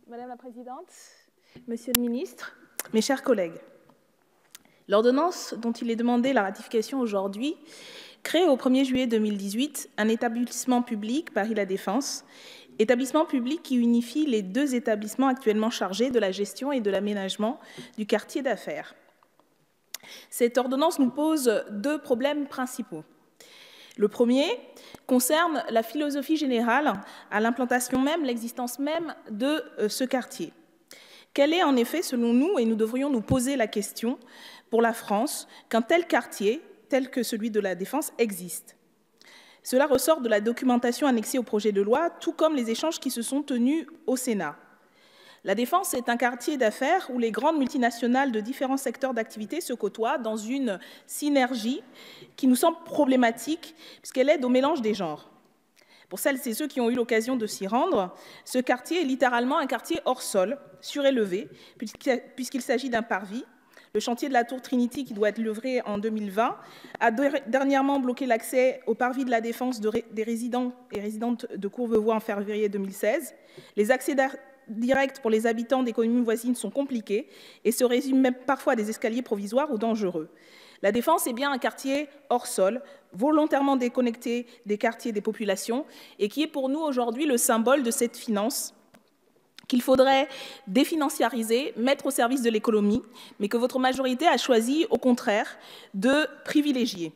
Madame la Présidente, Monsieur le Ministre, mes chers collègues, l'ordonnance dont il est demandé la ratification aujourd'hui crée au 1er juillet 2018 un établissement public Paris La Défense, établissement public qui unifie les deux établissements actuellement chargés de la gestion et de l'aménagement du quartier d'affaires. Cette ordonnance nous pose deux problèmes principaux. Le premier concerne la philosophie générale à l'implantation même, l'existence même de ce quartier. Quel est en effet, selon nous, et nous devrions nous poser la question pour la France, qu'un tel quartier, tel que celui de la Défense, existe? Cela ressort de la documentation annexée au projet de loi, tout comme les échanges qui se sont tenus au Sénat. La Défense est un quartier d'affaires où les grandes multinationales de différents secteurs d'activité se côtoient dans une synergie qui nous semble problématique puisqu'elle aide au mélange des genres. Pour celles et ceux qui ont eu l'occasion de s'y rendre, ce quartier est littéralement un quartier hors sol, surélevé, puisqu'il s'agit d'un parvis. Le chantier de la tour Trinity, qui doit être livré en 2020, a dernièrement bloqué l'accès au parvis de la Défense des résidents et résidentes de Courbevoie en février 2016. Les accès directs pour les habitants des communes voisines sont compliqués et se résument même parfois à des escaliers provisoires ou dangereux. La Défense est bien un quartier hors sol, volontairement déconnecté des quartiers des populations et qui est pour nous aujourd'hui le symbole de cette finance qu'il faudrait définanciariser, mettre au service de l'économie, mais que votre majorité a choisi, au contraire, de privilégier.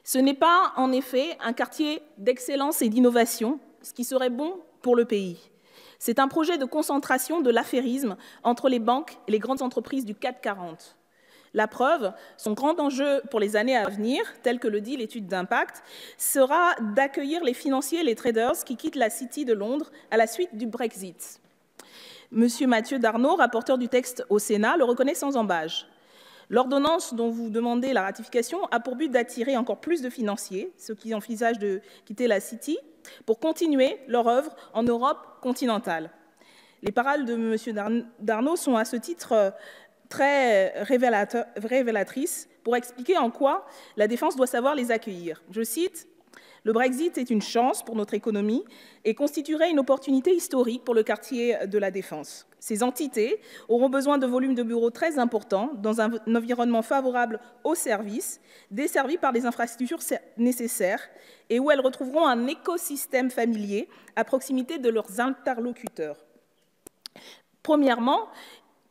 Ce n'est pas, en effet, un quartier d'excellence et d'innovation, ce qui serait bon pour le pays. C'est un projet de concentration de l'affairisme entre les banques et les grandes entreprises du CAC 40. La preuve, son grand enjeu pour les années à venir, tel que le dit l'étude d'impact, sera d'accueillir les financiers et les traders qui quittent la City de Londres à la suite du Brexit. Monsieur Mathieu Darnaud, rapporteur du texte au Sénat, le reconnaît sans ambages. L'ordonnance dont vous demandez la ratification a pour but d'attirer encore plus de financiers, ceux qui envisagent de quitter la City, pour continuer leur œuvre en Europe continentale. Les paroles de M. Darnaud sont à ce titre très révélatrices pour expliquer en quoi la Défense doit savoir les accueillir. Je cite, « Le Brexit est une chance pour notre économie et constituerait une opportunité historique pour le quartier de la Défense. Ces entités auront besoin de volumes de bureaux très importants dans un environnement favorable aux services, desservis par des infrastructures nécessaires et où elles retrouveront un écosystème familier à proximité de leurs interlocuteurs. » Premièrement,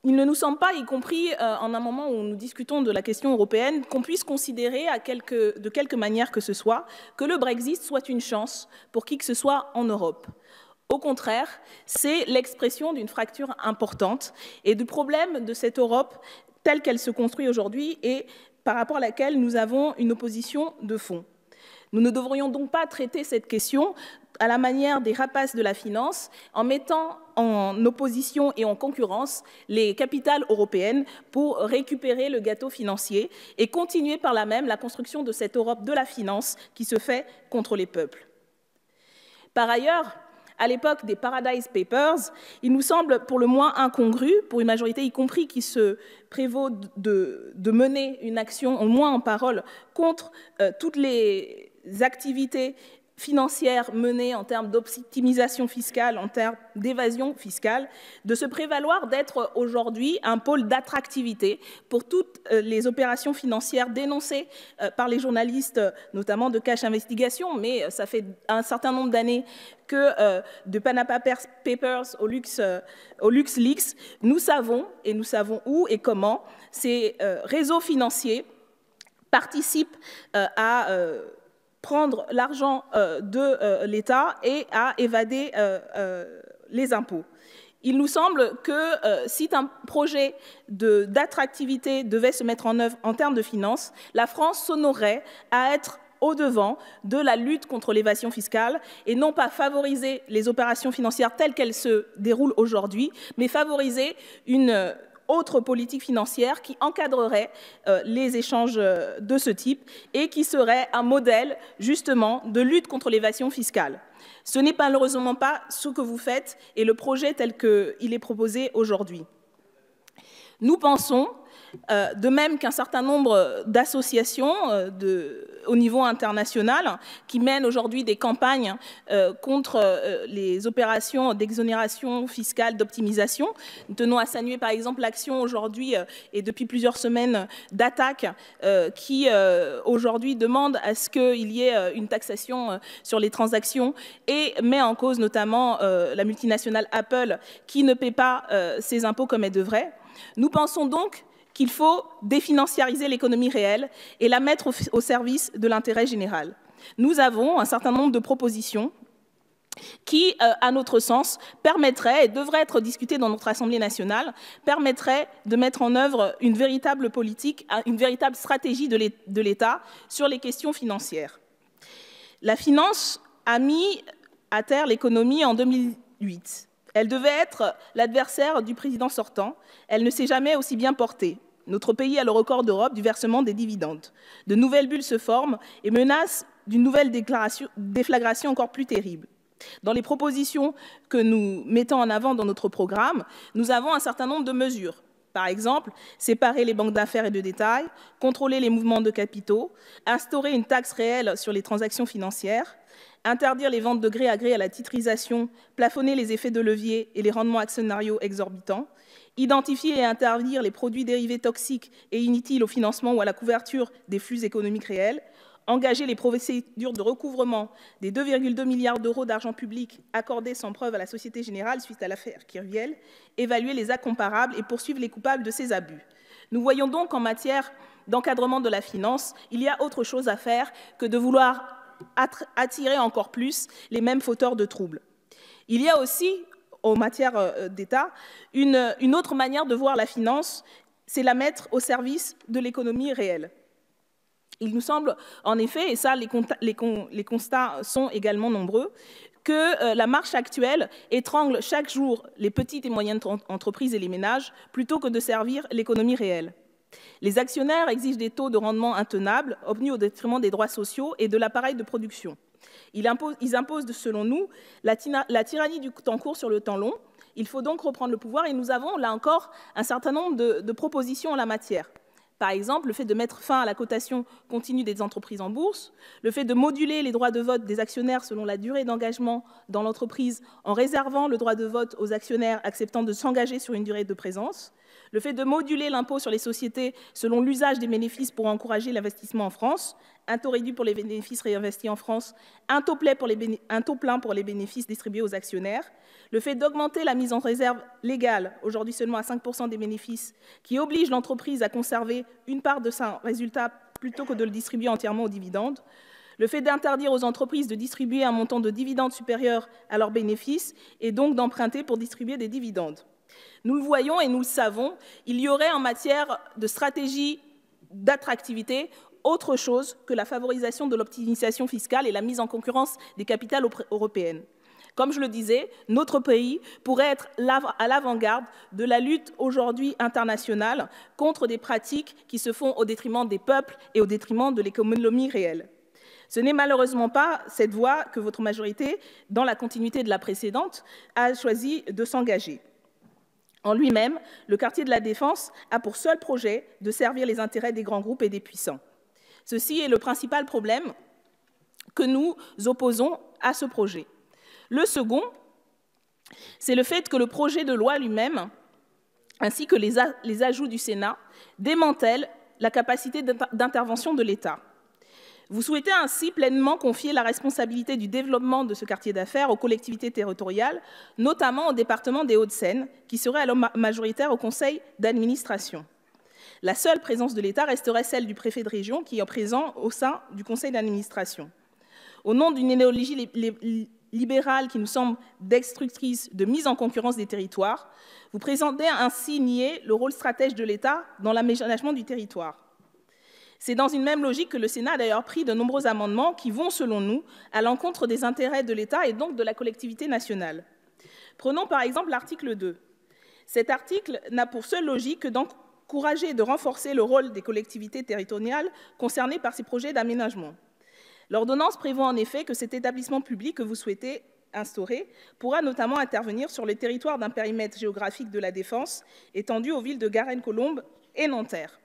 il ne nous semble pas, y compris en un moment où nous discutons de la question européenne, qu'on puisse considérer de quelque manière que ce soit que le Brexit soit une chance pour qui que ce soit en Europe. Au contraire, c'est l'expression d'une fracture importante et du problème de cette Europe telle qu'elle se construit aujourd'hui et par rapport à laquelle nous avons une opposition de fond. Nous ne devrions donc pas traiter cette question à la manière des rapaces de la finance, en mettant en opposition et en concurrence les capitales européennes pour récupérer le gâteau financier et continuer par là même la construction de cette Europe de la finance qui se fait contre les peuples. Par ailleurs, à l'époque des Paradise Papers, il nous semble pour le moins incongru, pour une majorité y compris qui se prévaut de mener une action, au moins en parole, contre toutes les activités financières menées en termes d'optimisation fiscale, en termes d'évasion fiscale, de se prévaloir d'être aujourd'hui un pôle d'attractivité pour toutes les opérations financières dénoncées par les journalistes, notamment de Cash Investigation, mais ça fait un certain nombre d'années que de Panama Papers au LuxLeaks, nous savons où et comment ces réseaux financiers participent à prendre l'argent de l'État et à évader les impôts. Il nous semble que si un projet d'attractivité devait se mettre en œuvre en termes de finances, la France s'honorerait à être au-devant de la lutte contre l'évasion fiscale et non pas favoriser les opérations financières telles qu'elles se déroulent aujourd'hui, mais favoriser une autre politique financière qui encadrerait les échanges de ce type et qui serait un modèle justement de lutte contre l'évasion fiscale. Ce n'est malheureusement pas ce que vous faites et le projet tel qu'il est proposé aujourd'hui. Nous pensons de même qu'un certain nombre d'associations au niveau international qui mènent aujourd'hui des campagnes contre les opérations d'exonération fiscale, d'optimisation. Nous tenons à saluer par exemple l'action aujourd'hui et depuis plusieurs semaines d'attaque qui aujourd'hui demande à ce qu'il y ait une taxation sur les transactions et met en cause notamment la multinationale Apple qui ne paie pas ses impôts comme elle devrait. Nous pensons donc qu'il faut définanciariser l'économie réelle et la mettre au service de l'intérêt général. Nous avons un certain nombre de propositions qui, à notre sens, permettraient, et devraient être discutées dans notre Assemblée nationale, permettraient de mettre en œuvre une véritable politique, une véritable stratégie de l'État sur les questions financières. La finance a mis à terre l'économie en 2008. Elle devait être l'adversaire du président sortant. Elle ne s'est jamais aussi bien portée. Notre pays a le record d'Europe du versement des dividendes. De nouvelles bulles se forment et menacent d'une nouvelle déflagration encore plus terrible. Dans les propositions que nous mettons en avant dans notre programme, nous avons un certain nombre de mesures. Par exemple, séparer les banques d'affaires et de détail, contrôler les mouvements de capitaux, instaurer une taxe réelle sur les transactions financières, interdire les ventes de gré à gré à la titrisation, plafonner les effets de levier et les rendements actionnariaux exorbitants, identifier et interdire les produits dérivés toxiques et inutiles au financement ou à la couverture des flux économiques réels, engager les procédures de recouvrement des 2,2 milliards d'euros d'argent public accordés sans preuve à la Société Générale suite à l'affaire Kirviel, évaluer les actes comparables et poursuivre les coupables de ces abus. Nous voyons donc en matière d'encadrement de la finance, il y a autre chose à faire que de vouloir attirer encore plus les mêmes fauteurs de troubles. Il y a aussi, en matière d'État, une autre manière de voir la finance, c'est la mettre au service de l'économie réelle. Il nous semble, en effet, et ça, les constats sont également nombreux, que la marche actuelle étrangle chaque jour les petites et moyennes entreprises et les ménages plutôt que de servir l'économie réelle. Les actionnaires exigent des taux de rendement intenables, obtenus au détriment des droits sociaux et de l'appareil de production. Ils imposent, selon nous, la tyrannie du temps court sur le temps long. Il faut donc reprendre le pouvoir et nous avons, là encore, un certain nombre de propositions en la matière. Par exemple, le fait de mettre fin à la cotation continue des entreprises en bourse, le fait de moduler les droits de vote des actionnaires selon la durée d'engagement dans l'entreprise en réservant le droit de vote aux actionnaires acceptant de s'engager sur une durée de présence, le fait de moduler l'impôt sur les sociétés selon l'usage des bénéfices pour encourager l'investissement en France, un taux réduit pour les bénéfices réinvestis en France, un taux plein pour les bénéfices distribués aux actionnaires, le fait d'augmenter la mise en réserve légale, aujourd'hui seulement à 5% des bénéfices, qui oblige l'entreprise à conserver une part de son résultat plutôt que de le distribuer entièrement aux dividendes, le fait d'interdire aux entreprises de distribuer un montant de dividendes supérieur à leurs bénéfices et donc d'emprunter pour distribuer des dividendes. Nous le voyons et nous le savons, il y aurait en matière de stratégie d'attractivité autre chose que la favorisation de l'optimisation fiscale et la mise en concurrence des capitales européennes. Comme je le disais, notre pays pourrait être à l'avant-garde de la lutte aujourd'hui internationale contre des pratiques qui se font au détriment des peuples et au détriment de l'économie réelle. Ce n'est malheureusement pas cette voie que votre majorité, dans la continuité de la précédente, a choisi de s'engager. En lui-même, le quartier de la Défense a pour seul projet de servir les intérêts des grands groupes et des puissants. Ceci est le principal problème que nous opposons à ce projet. Le second, c'est le fait que le projet de loi lui-même, ainsi que les ajouts du Sénat, démantèlent la capacité d'intervention de l'État. Vous souhaitez ainsi pleinement confier la responsabilité du développement de ce quartier d'affaires aux collectivités territoriales, notamment au département des Hauts-de-Seine, qui serait alors majoritaire au conseil d'administration. La seule présence de l'État resterait celle du préfet de région, qui est présent au sein du conseil d'administration. Au nom d'une idéologie libérale qui nous semble destructrice de mise en concurrence des territoires, vous présentez ainsi nier le rôle stratège de l'État dans l'aménagement du territoire. C'est dans une même logique que le Sénat a d'ailleurs pris de nombreux amendements qui vont, selon nous, à l'encontre des intérêts de l'État et donc de la collectivité nationale. Prenons par exemple l'article 2. Cet article n'a pour seule logique que d'encourager et de renforcer le rôle des collectivités territoriales concernées par ces projets d'aménagement. L'ordonnance prévoit en effet que cet établissement public que vous souhaitez instauré pourra notamment intervenir sur le territoire d'un périmètre géographique de la Défense étendu aux villes de Garenne-Colombes et Nanterre.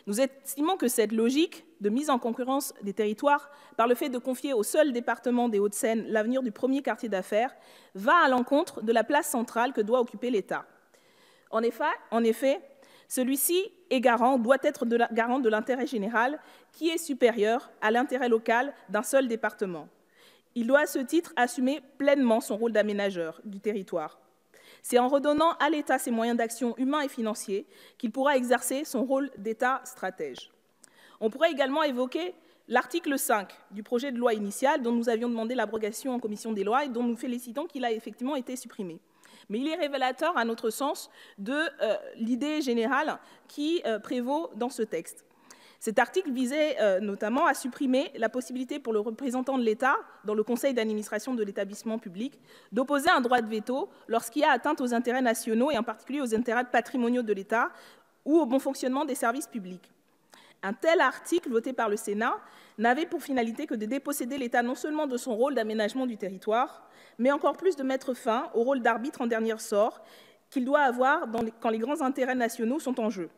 Nous estimons que cette logique de mise en concurrence des territoires par le fait de confier au seul département des Hauts-de-Seine l'avenir du premier quartier d'affaires va à l'encontre de la place centrale que doit occuper l'État. En effet, celui-ci doit être garant de l'intérêt général qui est supérieur à l'intérêt local d'un seul département. Il doit à ce titre assumer pleinement son rôle d'aménageur du territoire. C'est en redonnant à l'État ses moyens d'action humains et financiers qu'il pourra exercer son rôle d'État stratège. On pourrait également évoquer l'article 5 du projet de loi initial dont nous avions demandé l'abrogation en commission des lois et dont nous félicitons qu'il a effectivement été supprimé. Mais il est révélateur, à notre sens, de l'idée générale qui prévaut dans ce texte. Cet article visait notamment à supprimer la possibilité pour le représentant de l'État, dans le conseil d'administration de l'établissement public, d'opposer un droit de veto lorsqu'il y a atteinte aux intérêts nationaux et en particulier aux intérêts patrimoniaux de l'État ou au bon fonctionnement des services publics. Un tel article, voté par le Sénat, n'avait pour finalité que de déposséder l'État non seulement de son rôle d'aménagement du territoire, mais encore plus de mettre fin au rôle d'arbitre en dernier ressort qu'il doit avoir quand les grands intérêts nationaux sont en jeu.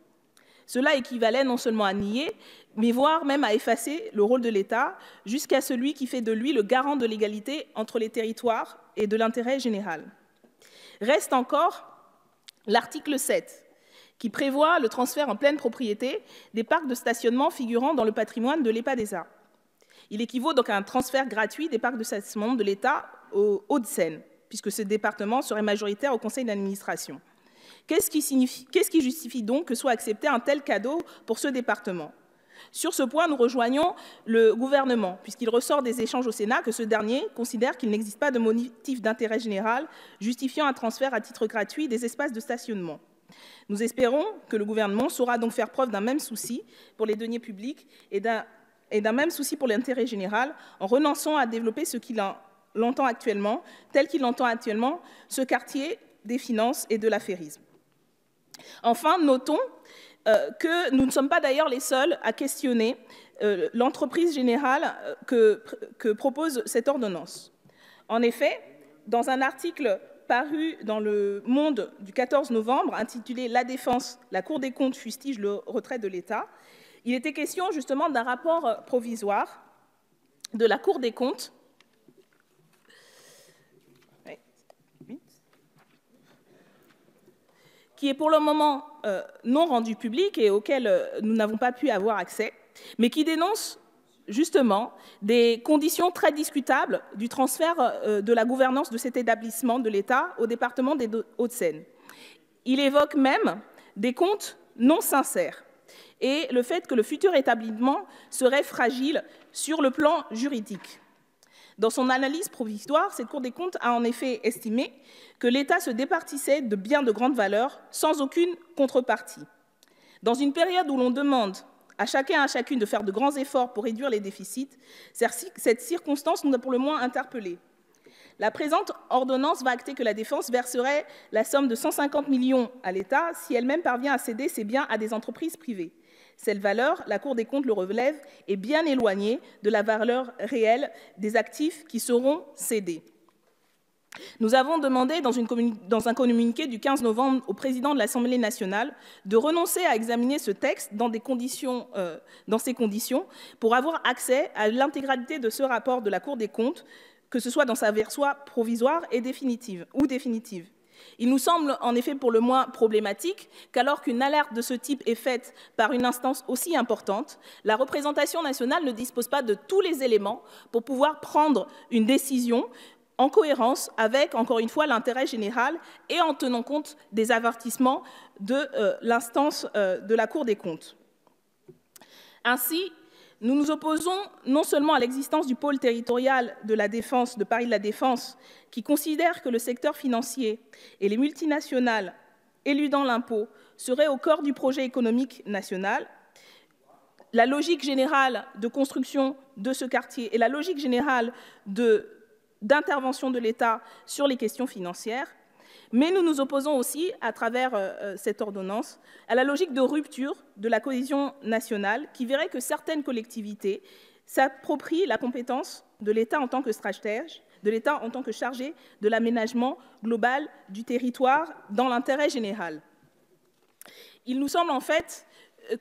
Cela équivalait non seulement à nier, mais voire même à effacer le rôle de l'État jusqu'à celui qui fait de lui le garant de l'égalité entre les territoires et de l'intérêt général. Reste encore l'article 7, qui prévoit le transfert en pleine propriété des parcs de stationnement figurant dans le patrimoine de l'EPADESA. Il équivaut donc à un transfert gratuit des parcs de stationnement de l'État aux Hauts-de-Seine, puisque ce département serait majoritaire au conseil d'administration. Qu'est-ce qui justifie donc que soit accepté un tel cadeau pour ce département? Sur ce point, nous rejoignons le gouvernement, puisqu'il ressort des échanges au Sénat que ce dernier considère qu'il n'existe pas de motif d'intérêt général justifiant un transfert à titre gratuit des espaces de stationnement. Nous espérons que le gouvernement saura donc faire preuve d'un même souci pour les deniers publics et d'un même souci pour l'intérêt général en renonçant à développer ce qu'il l'entend actuellement, tel qu'il entend actuellement ce quartier des finances et de l'affairisme. Enfin, notons que nous ne sommes pas d'ailleurs les seuls à questionner l'entreprise générale que propose cette ordonnance. En effet, dans un article paru dans Le Monde du 14 novembre, intitulé « La défense, la Cour des comptes fustige le retrait de l'État », il était question justement d'un rapport provisoire de la Cour des comptes qui est pour le moment non rendu public et auquel nous n'avons pas pu avoir accès, mais qui dénonce justement des conditions très discutables du transfert de la gouvernance de cet établissement de l'État au département des Hauts-de-Seine. Il évoque même des comptes non sincères et le fait que le futur établissement serait fragile sur le plan juridique. Dans son analyse provisoire, cette Cour des comptes a en effet estimé que l'État se départissait de biens de grande valeur sans aucune contrepartie. Dans une période où l'on demande à chacun et à chacune de faire de grands efforts pour réduire les déficits, cette circonstance nous a pour le moins interpellés. La présente ordonnance va acter que la Défense verserait la somme de 150 millions à l'État si elle-même parvient à céder ses biens à des entreprises privées. Cette valeur, la Cour des comptes le relève, est bien éloignée de la valeur réelle des actifs qui seront cédés. Nous avons demandé dans un communiqué du 15 novembre au président de l'Assemblée nationale de renoncer à examiner ce texte dans ces conditions pour avoir accès à l'intégralité de ce rapport de la Cour des comptes, que ce soit dans sa version provisoire ou définitive. Il nous semble en effet pour le moins problématique qu'alors qu'une alerte de ce type est faite par une instance aussi importante, la représentation nationale ne dispose pas de tous les éléments pour pouvoir prendre une décision en cohérence avec, encore une fois, l'intérêt général et en tenant compte des avertissements de l'instance de la Cour des comptes. Ainsi, nous nous opposons non seulement à l'existence du pôle territorial de la Défense, de Paris de la Défense, qui considère que le secteur financier et les multinationales éludant l'impôt seraient au cœur du projet économique national. La logique générale de construction de ce quartier et la logique générale d'intervention de l'État sur les questions financières. Mais nous nous opposons aussi, à travers cette ordonnance, à la logique de rupture de la cohésion nationale qui verrait que certaines collectivités s'approprient la compétence de l'État en tant que stratège, de l'État en tant que chargé de l'aménagement global du territoire dans l'intérêt général. Il nous semble en fait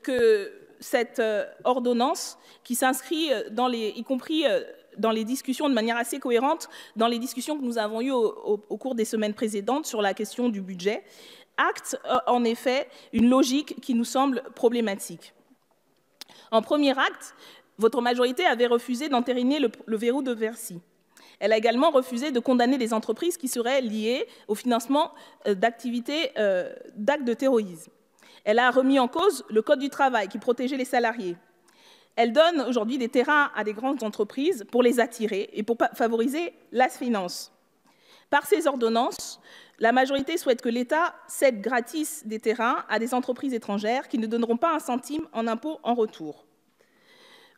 que cette ordonnance, qui s'inscrit y compris dans les discussions de manière assez cohérente, dans les discussions que nous avons eues au cours des semaines précédentes sur la question du budget, acte en effet une logique qui nous semble problématique. En premier acte, votre majorité avait refusé d'entériner le verrou de Bercy. Elle a également refusé de condamner les entreprises qui seraient liées au financement d'actes de terrorisme. Elle a remis en cause le Code du travail qui protégeait les salariés. Elle donne aujourd'hui des terrains à des grandes entreprises pour les attirer et pour favoriser la finance. Par ces ordonnances, la majorité souhaite que l'État cède gratis des terrains à des entreprises étrangères qui ne donneront pas un centime en impôt en retour.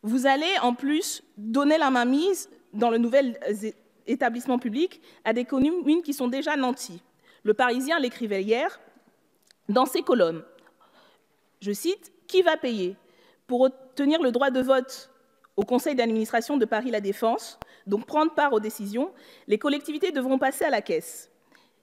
Vous allez en plus donner la mainmise dans le nouvel établissement public à des communes qui sont déjà nanties. Le Parisien l'écrivait hier dans ses colonnes. Je cite, « Qui va payer ? Pour obtenir le droit de vote au conseil d'administration de Paris La Défense, donc prendre part aux décisions, les collectivités devront passer à la caisse.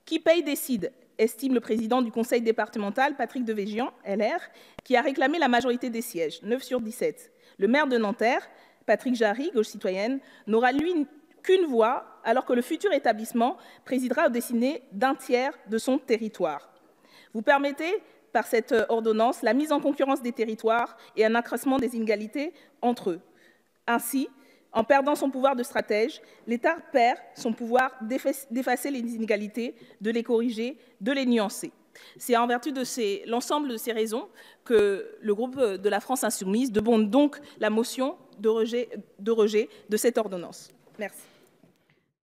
Qui paye décide, estime le président du conseil départemental, Patrick Devégian, LR, qui a réclamé la majorité des sièges, 9 sur 17. Le maire de Nanterre, Patrick Jarry, gauche citoyenne, n'aura lui qu'une voix, alors que le futur établissement présidera aux destinées d'un tiers de son territoire. Vous permettez, par cette ordonnance, la mise en concurrence des territoires et un accroissement des inégalités entre eux. Ainsi, en perdant son pouvoir de stratège, l'État perd son pouvoir d'effacer les inégalités, de les corriger, de les nuancer. C'est en vertu de l'ensemble de ces raisons que le groupe de la France Insoumise demande donc la motion de rejet de cette ordonnance. Merci.